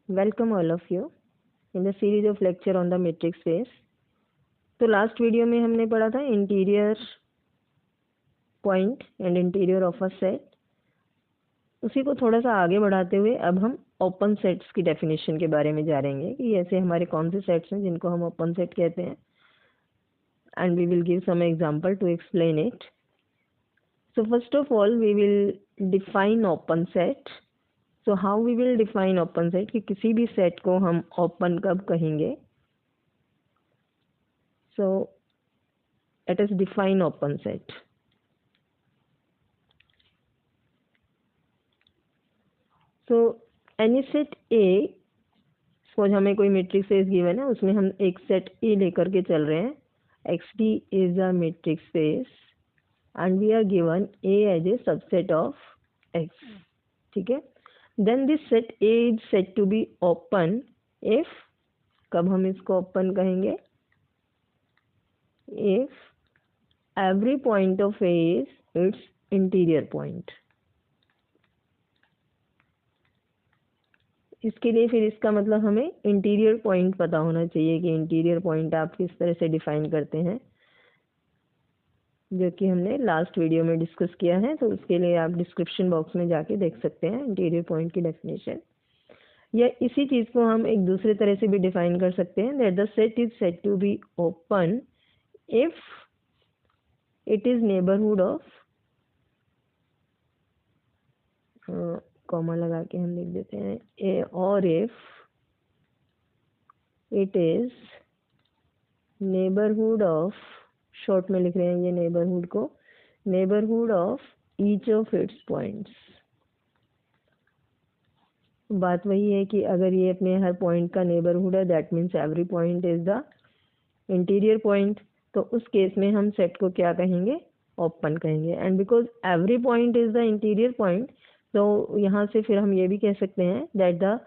Welcome all of you in the series of lecture on the matrix space. तो last video में हमने पढ़ा था interior point and interior of a set. उसी को थोड़ा सा आगे बढ़ाते हुए अब हम ओपन सेट्स की डेफिनेशन के बारे में जानेंगे कि ऐसे हमारे कौन से सेट्स हैं जिनको हम ओपन सेट कहते हैं, and we will give some example to explain it. So first of all we will define open set. So how we will define open set, कि किसी भी सेट को हम ओपन कब कहेंगे। सो let us define open set. So any set A, suppose हमें कोई मैट्रिक्स स्पेस गिवन है, उसमें हम एक सेट ए लेकर के चल रहे हैं। XD is a matrix space and we are given A as a subset of X. ठीक है, then this set A is said to be open if, कब हम इसको ओपन कहेंगे, if every point of A is its interior point. इसके लिए फिर इसका मतलब हमें इंटीरियर पॉइंट पता होना चाहिए कि इंटीरियर पॉइंट आप किस तरह से डिफाइन करते हैं, जो कि हमने लास्ट वीडियो में डिस्कस किया है। तो उसके लिए आप डिस्क्रिप्शन बॉक्स में जाके देख सकते हैं इंटीरियर पॉइंट की डेफिनेशन। या इसी चीज़ को हम एक दूसरे तरह से भी डिफाइन कर सकते हैं, that the set is said to be open if it is neighbourhood of, comma लगा के हम लिख देते हैं ए, और if it is neighbourhood of, short में लिख रहे हैं ये नेबरहुड को, neighbourhood of each of its points. बात वही है कि अगर ये अपने हर पॉइंट का नेबरहुड है, that means every point is the interior point. तो उस केस में हम सेट को क्या कहेंगे, ओपन कहेंगे। And because every point is the interior point, तो यहाँ से फिर हम ये भी कह सकते हैं that the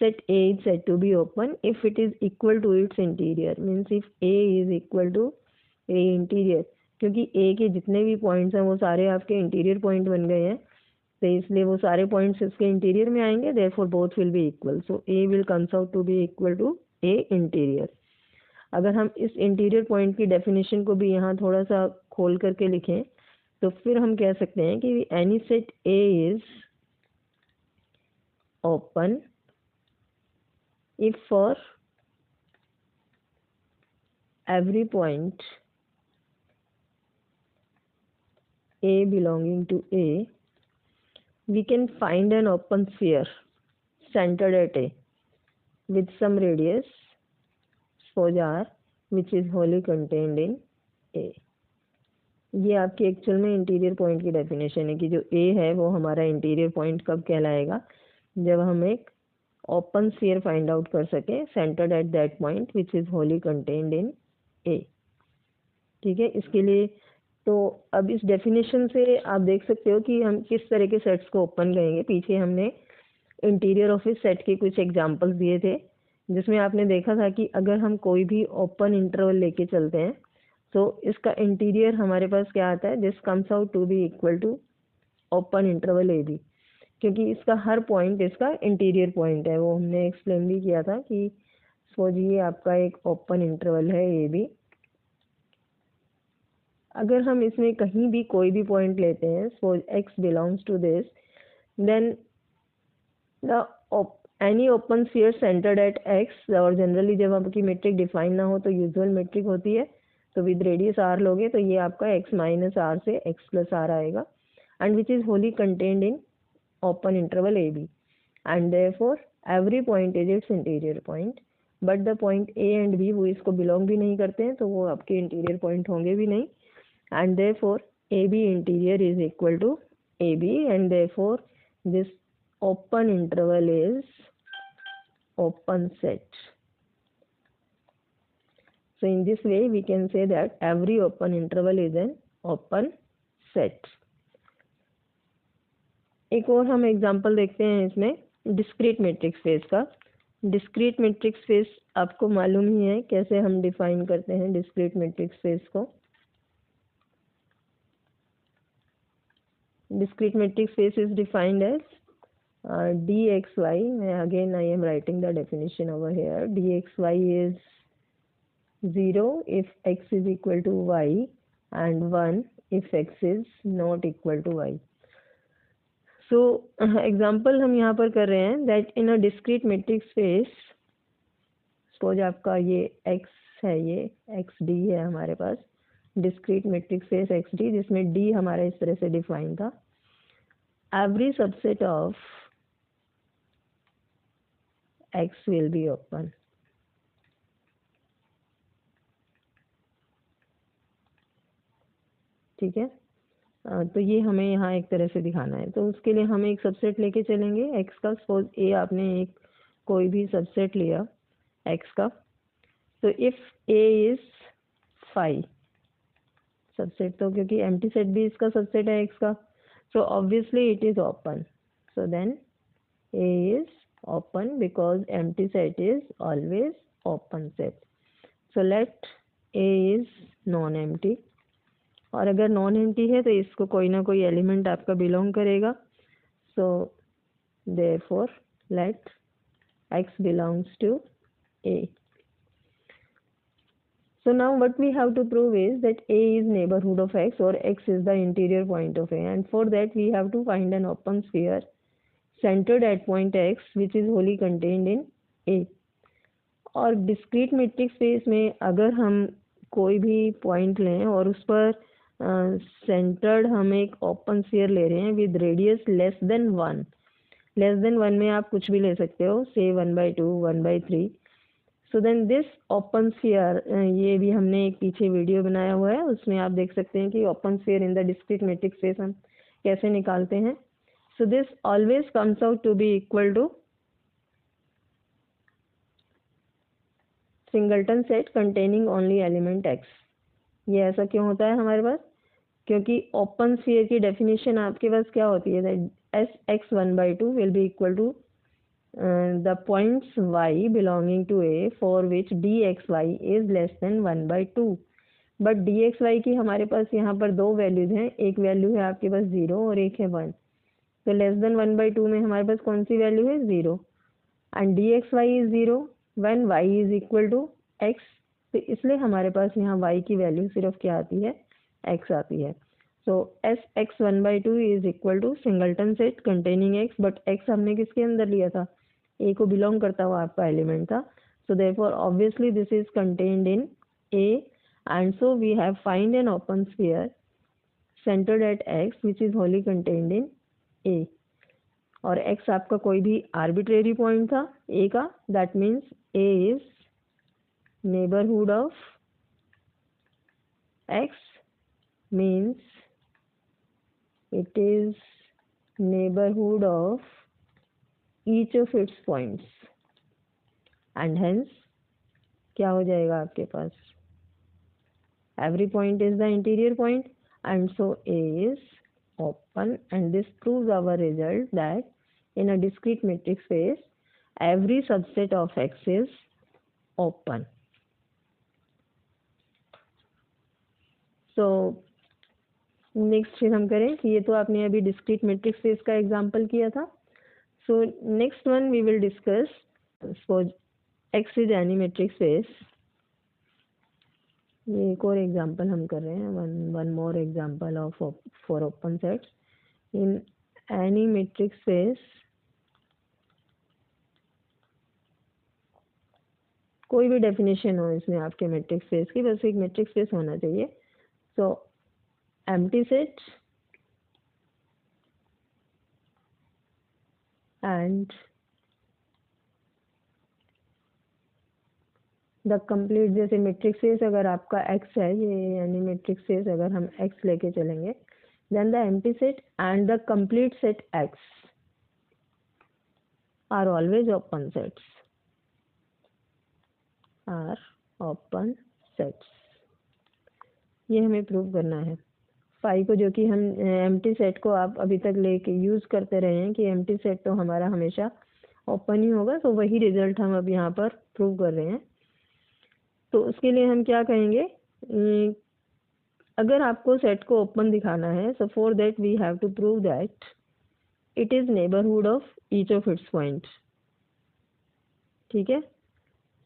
set A is said to be open if it is equal to its interior, means if A is equal to A interior, क्योंकि A के जितने भी पॉइंट्स हैं वो सारे आपके इंटीरियर पॉइंट बन गए हैं, तो इसलिए वो सारे पॉइंट्स इसके इंटीरियर में आएंगे, therefore both will be equal, so A will comes out to be equal to A interior। अगर हम इस इंटीरियर पॉइंट की डेफिनेशन को भी यहाँ थोड़ा सा खोल करके लिखें तो फिर हम कह सकते हैं कि any set A is open if for every point A belonging to A, we can find an open sphere centered at A with some radius suppose R, which is wholly contained in A। ये आपकी actual में interior point की definition है कि जो A है वो हमारा इंटीरियर पॉइंट कब कहलाएगा, जब हम एक ओपन स्फीयर फाइंड आउट कर सके centred at that point which is wholly contained in a. ठीक है, इसके लिए तो अब इस डेफिनेशन से आप देख सकते हो कि हम किस तरह के सेट्स को ओपन कहेंगे। पीछे हमने इंटीरियर ऑफ इस सेट के कुछ एग्जांपल्स दिए थे, जिसमें आपने देखा था कि अगर हम कोई भी ओपन इंटरवल लेके चलते हैं तो इसका इंटीरियर हमारे पास क्या आता है, this comes out to be equal to open interval A B, क्योंकि इसका हर पॉइंट इसका इंटीरियर पॉइंट है। वो हमने एक्सप्लेन भी किया था कि सपोज ये आपका एक ओपन इंटरवल है ए बी, अगर हम इसमें कहीं भी कोई भी पॉइंट लेते हैं, suppose x belongs to this, then the any open sphere centred at x, और जनरली जब आपकी मेट्रिक डिफाइन ना हो तो यूजुअल मेट्रिक होती है, तो विद रेडियस r लोगे तो ये आपका x माइनस r से x प्लस r आएगा, and which is wholly contained in open interval AB, and therefore every point is its interior point, but the point A and B वो इसको belong भी नहीं करते हैं, तो वो आपके interior point होंगे भी नहीं, and therefore AB interior is equal to AB, and therefore this open interval is open set। So in this way we can say that every open interval is an open set। एक और हम example देखते हैं इसमें discrete matrix space का। Discrete matrix space आपको मालूम ही है कैसे हम डिफाइन करते हैं डिस्क्रीट मैट्रिक्स स्पेस को। Discrete matrix space is defined as dxy, again I am writing the definition over here. dxy is 0 if x is equal to y and 1 if x is not equal to y. So example हम यहाँ पर कर रहे हैं that in a discrete matrix space, suppose आपका ये x है, ये xd है हमारे पास, डिस्क्रीट मैट्रिक्स स्पेस xd जिसमें d हमारा इस तरह से डिफाइन था. Every subset of x will be open. ठीक है, तो ये हमें यहाँ एक तरह से दिखाना है. तो उसके लिए हम एक सबसेट लेके चलेंगे x का. सपोज a आपने एक कोई भी सबसेट लिया x का, तो इफ a इज 5 सबसेट, तो क्योंकि एम्प्टी सेट भी इसका सबसेट है x का, so obviously it is open. So then a is open because empty set is always open set. So let a is non empty, और अगर non empty है तो इसको कोई ना कोई एलिमेंट आपका बिलोंग करेगा. So therefore let x belongs to a. So now what we have to prove is that a is neighborhood of x or x is the interior point of a, and for that we have to find an open sphere centered at point x which is wholly contained in a. और discrete matrix space में अगर हम कोई भी point लें और उस पर सेंटर्ड हम एक ओपन स्फीयर ले रहे हैं with radius less than 1. Less than 1 में आप कुछ भी ले सकते हो, से 1/2, 1/3. So then this open sphere, ये भी हमने एक पीछे वीडियो बनाया हुआ है, उसमें आप देख सकते हैं कि open sphere in the discrete matrix space हम कैसे निकालते हैं. So this always comes out to be equal to singleton set containing only element x. ये ऐसा क्यों होता है हमारे पास? क्योंकि ओपन स्फीयर की डेफिनेशन आपके पास क्या होती है, S x 1/2 will be equal to the points y belonging to a for which dxy is less than 1/2. But dxy की हमारे पास यहाँ पर दो वैल्यूज हैं, एक वैल्यू है आपके पास 0 और एक है 1. तो लेस देन 1/2 में हमारे पास कौन सी वैल्यू है? 0. And dxy is 0 when y is equal to x. तो इसलिए हमारे पास यहाँ y की वैल्यू सिर्फ क्या आती है? x आती है. So S x 1/2 is equal to singleton set containing x, but x हमने किसके अंदर लिया था? a को बिलोंग करता हुआ आपका एलिमेंट था. So therefore obviously this is contained in a, and so we have find an open sphere centred at x which is wholly contained in a. और x आपका कोई भी आर्बिट्रेरी पॉइंट था a का, that means a is neighborhood of x, means it is neighborhood of each of its points, and hence क्या हो जाएगा आपके पास? every point is the interior point, and so a is open, and this proves our result that in a discrete matrix space every subset of x is open. So next फिर हम करें कि ये तो आपने अभी डिस्क्रीट मैट्रिक्स स्पेस का example किया था. So next one we will discuss suppose X is any matrix space. ये एक और एग्जांपल हम कर रहे हैं, one more example of for open sets in any matrix space. कोई भी डेफिनेशन हो इसमें आपके मैट्रिक्स स्पेस की, बस एक मैट्रिक्स स्पेस होना चाहिए. सो empty set and the complete, जैसे मैट्रिक्स स्पेस अगर आपका x है, ये यानी मैट्रिक्स स्पेस अगर हम x लेके चलेंगे, then the empty set and the complete set x are always open sets, are open sets. ये हमें प्रूव करना है. फाई को, जो कि हम एम्प्टी सेट को आप अभी तक लेके यूज़ करते रहे हैं कि एम्प्टी सेट तो हमारा हमेशा ओपन ही होगा, तो वही रिजल्ट हम अब यहाँ पर प्रूव कर रहे हैं. तो उसके लिए हम क्या कहेंगे, अगर आपको सेट को ओपन दिखाना है, so for that we have to prove that it is neighborhood of each of its points. ठीक है,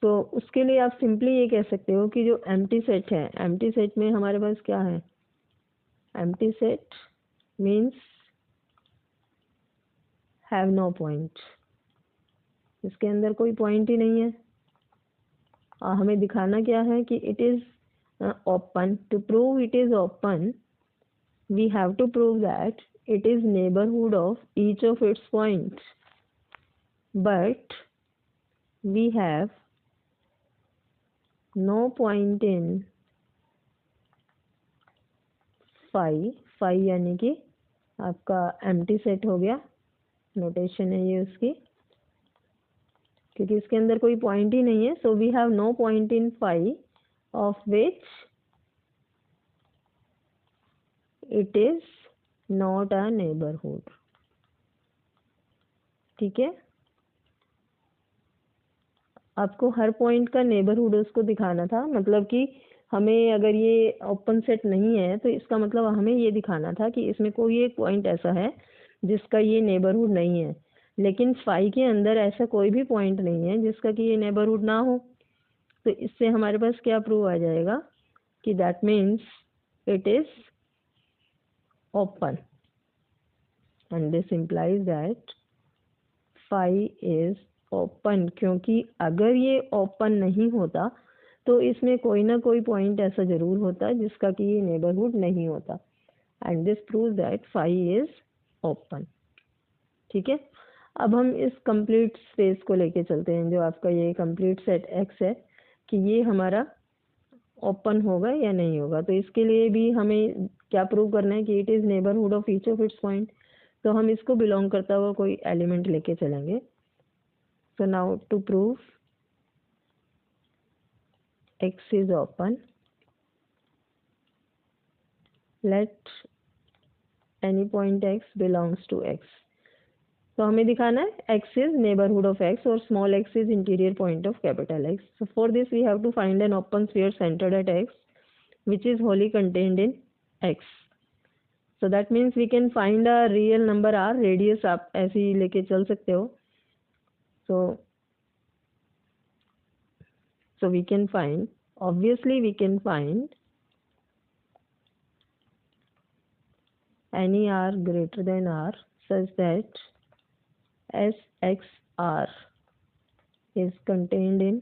तो उसके लिए आप सिंपली ये कह सकते हो कि जो एम्प्टी सेट है, एम्प्टी सेट में हमारे पास क्या है, empty set means have no point, इसके अंदर कोई पॉइंट ही नहीं है। हमें दिखाना क्या है कि it is open. To prove it is open we have to prove that it is neighborhood of each of its points, but we have no point in phi यानी कि आपका एम्प्टी सेट हो गया, नोटेशन है ये उसकी, क्योंकि इसके अंदर कोई पॉइंट ही नहीं है। So we have no point in phi of which it is not a neighborhood। ठीक है, आपको हर पॉइंट का नेबरहुड उसको दिखाना था, मतलब कि हमें अगर ये ओपन सेट नहीं है तो इसका मतलब हमें ये दिखाना था कि इसमें कोई एक पॉइंट ऐसा है जिसका ये नेबरहुड नहीं है, लेकिन फाई के अंदर ऐसा कोई भी पॉइंट नहीं है जिसका कि ये नेबरहुड ना हो। तो इससे हमारे पास क्या प्रूव आ जाएगा कि that means it is open, and this implies that phi is open, क्योंकि अगर ये ओपन नहीं होता तो इसमें कोई ना कोई पॉइंट ऐसा जरूर होता जिसका कि ये नेबरहुड नहीं होता, and this proves that phi is open. ठीक है, अब हम इस कंप्लीट स्पेस को लेके चलते हैं, जो आपका ये कंप्लीट सेट एक्स है, कि ये हमारा ओपन होगा या नहीं होगा। तो इसके लिए भी हमें क्या प्रूव करना है कि it is neighbourhood of each of its point. तो हम इसको बिलोंग करता हुआ कोई एलिमेंट लेके चलेंगे। So now to prove x is open, let any point x belongs to x। तो हमें दिखाना है x is neighborhood of x और small x is interior point of capital X। So for this we have to find an open sphere centered at x which is wholly contained in x। So that means we can find a real number r, radius आप ऐसे ही लेके चल सकते हो। So we can find, obviously we can find any r greater than r such that Sxr is contained in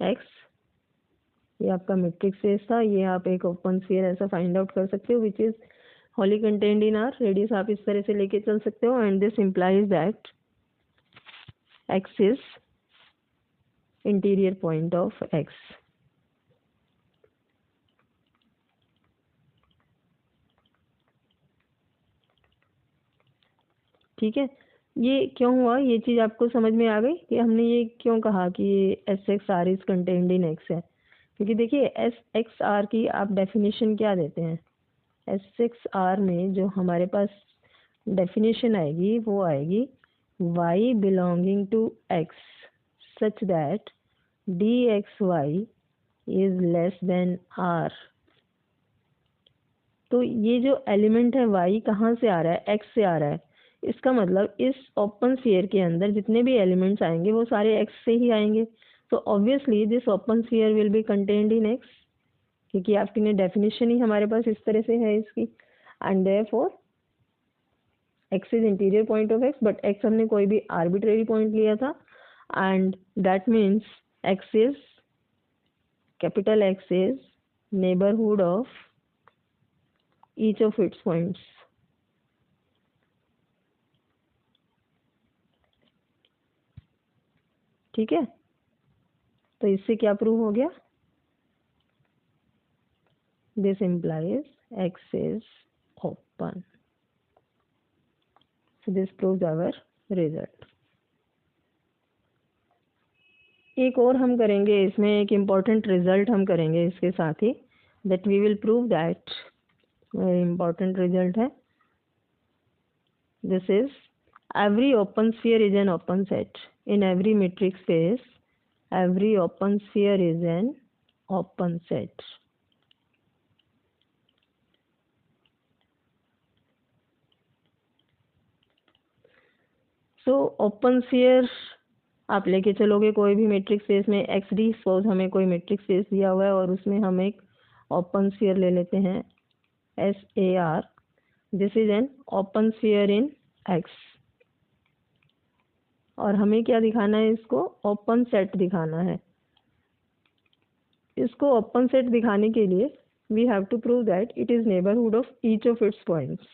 x। ये आपका metric space था, ये आप एक ओपन स्फीयर ऐसा फाइंड आउट कर सकते हो विच is wholly contained in are, radius आप इस तरह से लेके चल सकते हो, and this implies that x is interior point of x। ठीक है, ये क्यों हुआ, ये चीज आपको समझ में आ गई कि हमने ये क्यों कहा कि ये Sxr is contained in x है। क्योंकि देखिए Sxr की आप डेफिनेशन क्या देते हैं, Sxr में जो हमारे पास डेफिनेशन आएगी वो आएगी y belonging to x such that dxy is less than r। तो ये जो एलिमेंट है y कहाँ से आ रहा है, x से आ रहा है। इसका मतलब इस ओपन स्फीयर के अंदर जितने भी एलिमेंट्स आएंगे वो सारे x से ही आएंगे। तो obviously this open sphere will be contained in x, क्योंकि आपकी डेफिनेशन ही हमारे पास इस तरह से है इसकी, and therefore x is interior point of x, but x हमने कोई भी आर्बिट्रेरी पॉइंट लिया था, and that means x is, capital X is neighbourhood of each of its points. ठीक है, तो इससे क्या प्रूव हो गया, this implies x is open. So this proves our result। एक और हम करेंगे इसमें, एक इम्पॉर्टेंट रिजल्ट हम करेंगे इसके साथ ही, that we will prove that important result है, this is every open sphere is an open set in every metric space, every open sphere is an open set। So open sphere आप लेके चलोगे कोई भी मैट्रिक्स स्पेस में x D, suppose हमें कोई matrix space दिया हुआ है और उसमें हम एक ओपन स्फीयर ले लेते हैं S A R. This is an open sphere in x. और हमें क्या दिखाना है, इसको ओपन सेट दिखाना है. इसको ओपन सेट दिखाने के लिए we have to prove that it is neighbourhood of each of its points.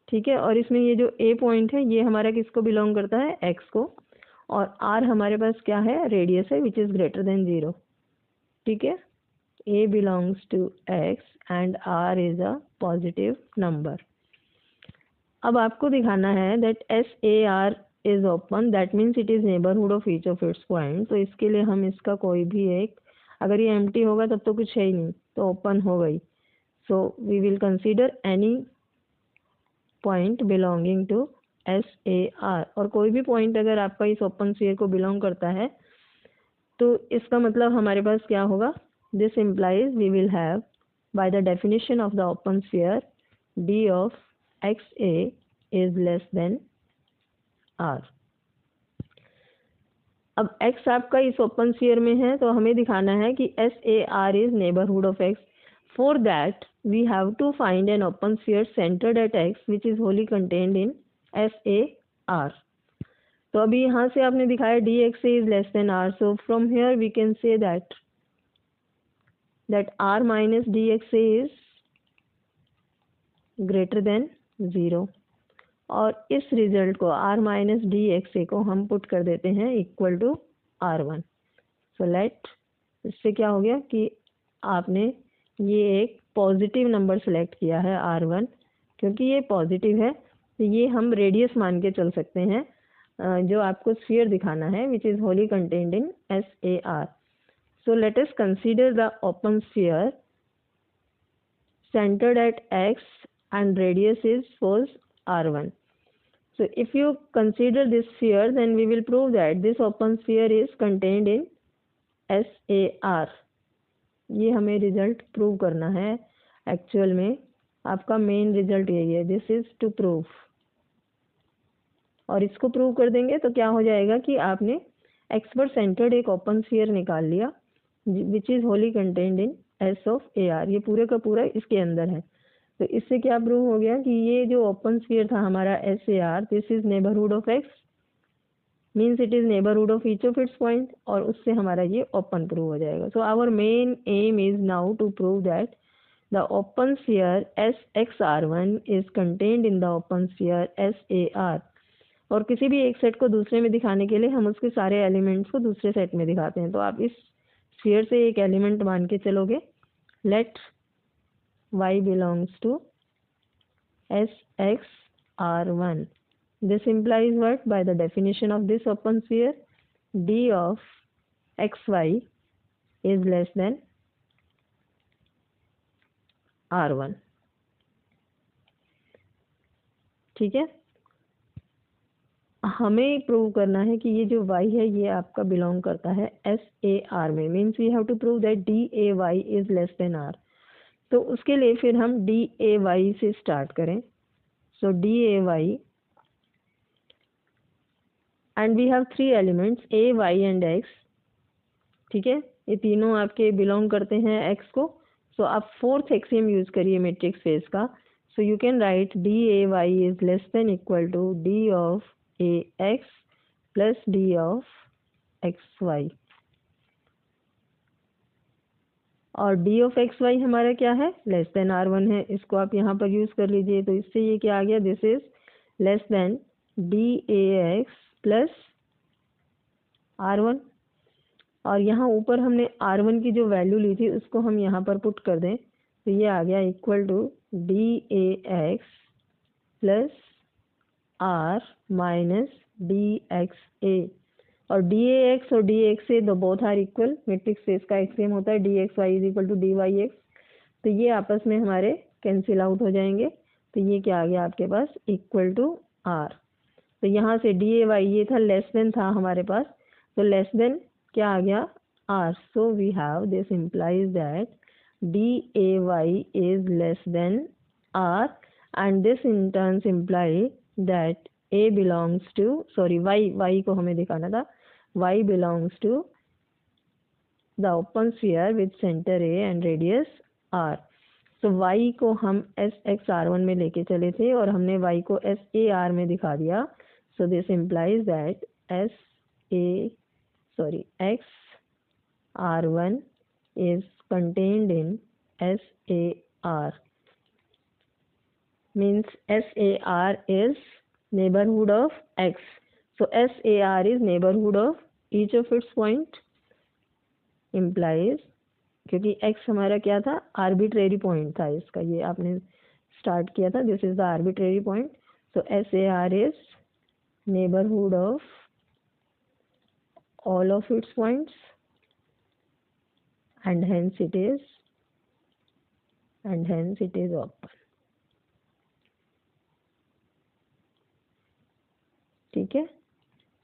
ठीक है, और इसमें ये जो ए पॉइंट है ये हमारा किसको बिलोंग करता है, एक्स को, और आर हमारे पास क्या है, रेडियस है विच इज ग्रेटर देन 0. ठीक है, a belongs to X and r is a positive number. अब आपको दिखाना है that S A R is open, that means it is neighbourhood of each of its point. तो इसके लिए हम इसका कोई भी एक, अगर ये एम्प्टी होगा तब तो कुछ है ही नहीं, तो ओपन हो गई. So we will consider any point belonging to S A R. और कोई भी पॉइंट अगर आपका इस ओपन स्फीयर को बिलोंग करता है तो इसका मतलब हमारे पास क्या होगा, this implies we will have by the definition of the open sphere D of X A is less than R. अब x आपका इस ओपन स्फीयर में है तो हमें दिखाना है कि S A R is neighbourhood of x. For that we have to find an open sphere centred at x which is wholly contained in S A R. तो अभी यहाँ से आपने दिखाया D x A is less than R. So from here we can say that R minus D x A is greater than 0. और इस result को r minus D x A को हम पुट कर देते हैं equal to r1. So let, इससे क्या हो गया कि आपने ये एक पॉजिटिव नंबर सेलेक्ट किया है r1. क्योंकि ये पॉजिटिव है तो ये हम रेडियस मान के चल सकते हैं जो आपको स्फीयर दिखाना है विच is wholly contained in S A R. So let us consider the open sphere centered at x and radius is suppose r1. So if you consider this sphere then we will prove that this open sphere is contained in SAR. ये हमें result prove करना है. Actual में आपका main result यही है, this is to prove. और इसको प्रूव कर देंगे तो क्या हो जाएगा कि आपने एक्स पर सेंटर्ड एक ओपन स्फीयर निकाल लिया विच is wholly contained in S of A R. ये पूरे का पूरा इसके अंदर है. तो इससे क्या प्रूव हो गया कि ये जो ओपन स्फीयर था हमारा S A R, this is neighbourhood of X, means it is neighbourhood of each of its point. और उससे हमारा ये ओपन प्रूव हो जाएगा. So our main aim is now to prove that the open sphere S X R one is contained in the open sphere S A R. और किसी भी एक सेट को दूसरे में दिखाने के लिए हम उसके सारे एलिमेंट्स को दूसरे सेट में दिखाते हैं. तो आप इस स्फीयर से एक एलिमेंट मान के चलोगे, late y belongs to Sx R1. This implies what? By the definition of this open sphere, d of xy is less than R1. ठीक है, हमें प्रूव करना है कि ये जो y है ये आपका बिलोंग करता है एस ए आर में. Means we have to prove that D A Y is less than r. तो उसके लिए फिर हम डी ए वाई से स्टार्ट करें. So d A y and we have 3 elements a y and x. ठीक है, ये तीनों आपके बिलोंग करते हैं एक्स को. सो आप 4th एक्सियम यूज करिए मैट्रिक्स स्पेस का. So you can write D A Y is less than equal to D of A x plus D of X Y. और डी ऑफ एक्स वाई हमारा क्या है, less than R1 है. इसको आप यहाँ पर यूज कर लीजिए. तो इससे ये क्या आ गया, this is less then D a x plus R1. और यहाँ ऊपर हमने R1 की जो वैल्यू ली थी उसको हम यहाँ पर पुट कर दें तो ये आ गया equal to d a x plus r minus D x a. और डी ए एक्स और डी एक्स ए दो both are equal. Metric space का एक्सियम होता है d x y is equal to d y x. तो ये आपस में हमारे कैंसिल आउट हो जाएंगे. तो ये क्या आ गया आपके पास, इक्वल टू आर. तो यहाँ से डी ए वाई ये था, लेस देन था हमारे पास, तो लेस देन क्या आ गया, R. So we have this implies that D A Y is less than R and this in turns imply that A belongs to, sorry y को हमें दिखाना था, y belongs to the open sphere with center A and radius r. तो y को हम SX_R1 में लेके चले थे और हमने y को SAR में दिखा दिया. So this implies that XR1 is contained in SAR. Means SAR is neighborhood of X. So SAR is neighborhood of each of its point. Implies, क्योंकि x हमारा क्या था, आर्बिट्रेरी पॉइंट था इसका, ये आपने स्टार्ट किया था, this is the arbitrary point. So SAR is neighborhood of all of its points and hence it is open. ठीक है.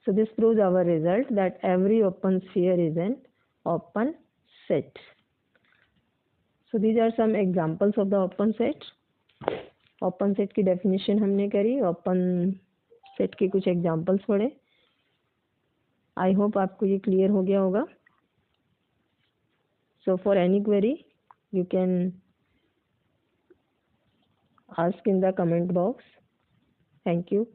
So this proves our result that every open sphere is an open set. So these are some examples of the open set. Open set की definition हमने करी, open set के कुछ examples पढ़े. I hope आपको ये क्लियर हो गया होगा. So for any query you can ask in the comment box. Thank you.